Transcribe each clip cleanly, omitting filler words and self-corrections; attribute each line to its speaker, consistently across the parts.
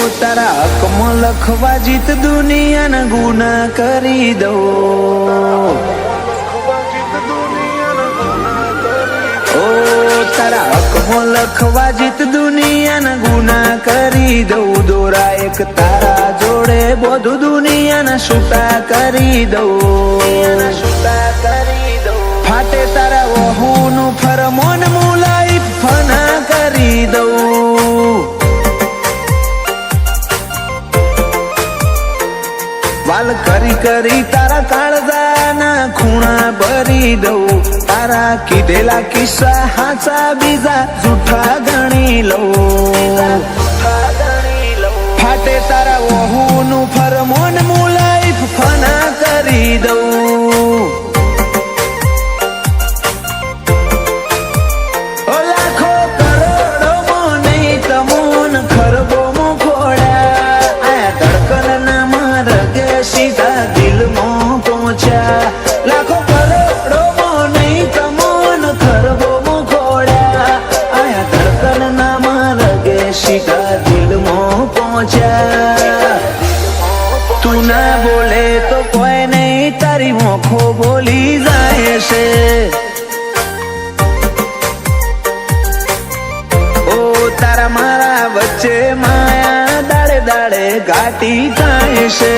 Speaker 1: તારા હકમાં લખવા જીત દુનિયાના ગુના કરી દઉં. ઓ તારા હકમાં લખવા જીત દુનિયાના ગુના કરી દઉં. દોરા એક તારા જોડે બધું દુનિયાના છૂટા કરી દઉં. ફાટે તારા વહુનું ફરમોન મુલાઈ ફના કરી દઉં. વાલ કરી કરી તારા કાળજાના ખૂણા ભરી દઉં. તારા કીધેલા કિસ્સા હાચા બીજા જૂઠા ગણી લઉં. ફાટે તારા વહુનું ફરમોન મુલાઈ ફના કરી દઉં. લાખો કરોડો નહીં તમોન ખરબોમાં ખોડ્યા. આ ધડકનના માર્ગે સીધા દિલમાં પહોંચ્યા. લાખો કરોડો નહીં તમોન ખરબોમાં ખોડ્યા. આ ધડકનના માર્ગે સીધા દિલમાં પહોંચ્યા. તું ના બોલે તો કોઈ નહીં તારી મોખો બોલી જાય છે. તારા મારા વચ્ચે માયા દાડે દાડે ઘાટી થાય છે.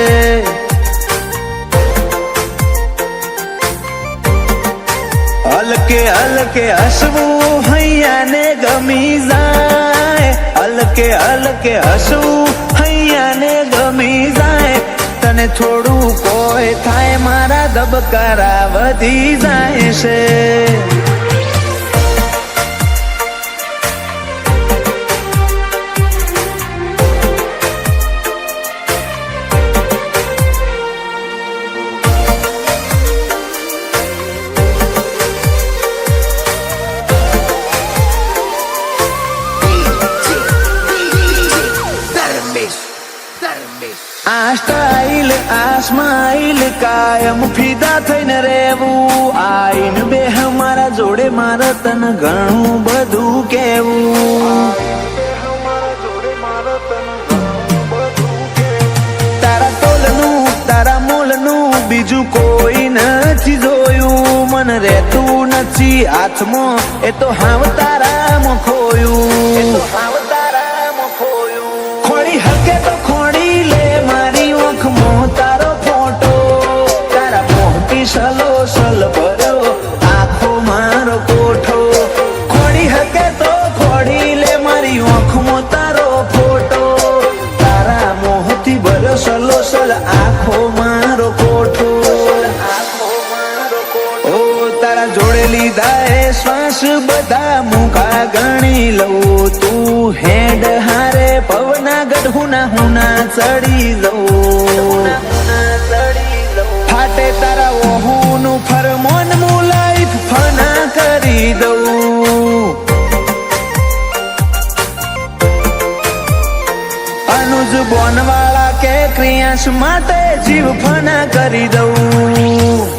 Speaker 1: હલકે હલકે હસવું હૈયાને ગમી જાય. હલકે હલકે હસવું હૈયાને ગમી જાય. તને થોડું કોઈ થાય મારા ધબકારા વધી જાય છે. આ સ્ટાઇલ આ સ્માઇલ કાયમ ફીદા થઈને રહેવું. આઈન બે મારા જોડે મારે તને ઘણું બધું કેવું. તારા તોલનું તારા મોલનું બીજું કોઈ નથી જોયું. મને રહેતું નથી હાથમાં એ તો હાવ તારામાં ખોયું. ખોડી હકે તો ખોડી લે મારી ઓખમાં તારો ફોટો. તારા મોટી સલો સલ ભર્યો આખો મારો કોઠો. ખોડી હકે તો ખોડી લે મારી ઓખમાં તારો ફોટો. તારા મોહથી ભર્યો સલો સલ આખો મારો કોઠો. ઓ તારા જોડે લીધા એ શ્વાસ બધા મુકા ગણી લઉં. તું હેડ હારે પવના ગઢુના હુના ચડી લઉં. ફાટે તારા વહુનું ફરમોન મુલાઈ ફના કરી દઉં. અનુજ બોનવાળા કે ક્રિયાંશ માટે જીવ ફના કરી દઉં.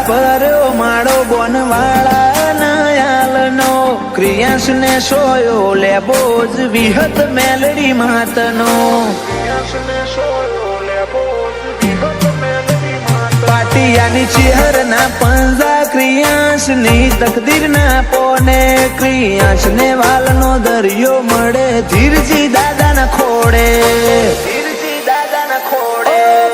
Speaker 1: ભર્યો માળો બોનવાળા નાયાલનો. ક્રિયાંશ ને સોયો લેબો જ વિહત મેલડી માતનો. પાટિયાની ચેહર ના પંજા ક્રિયાંશ ની તકદીર ના પોને. ક્રિયાંશ ને વાલનો દરિયો મળે ધીરજી દાદા ના ખોડે.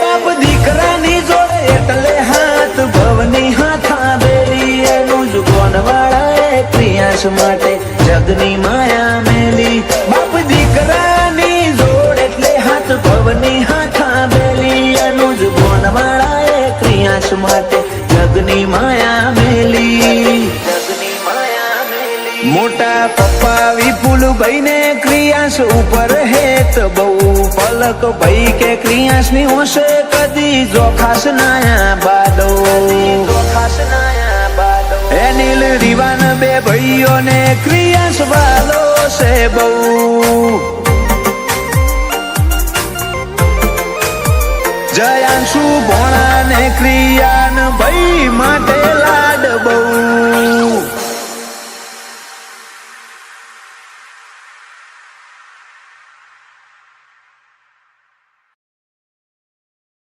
Speaker 1: બાપ દીકરાની જોડે એટલે હાથ ભવની હાથા બેલી. એનું જ બોનવાળા ક્રિયાંશ માટે જગની માયા મેલી. બાપ દીકરાની જોડે એટલે હાથ ભવની હાથા બેલી. એનું જ બોનવાળા ક્રિયાંશ માટે જગની માયા મેલી. મોટા પપ્પા વિપુલ ભાઈ ને ક્રિયાંશ ઉપર હેત બહુ. પલક ભાઈ કે ક્રિયાંશ ની હોશે કદી જોખાશ નાયા બાદો. એ નીલ રીવાન બે ભાઈ ભાઈઓને ક્રિયાશ વાલો છે બહુ. જયાંશુ ભોણા ને ક્રિયાન ભાઈ માટે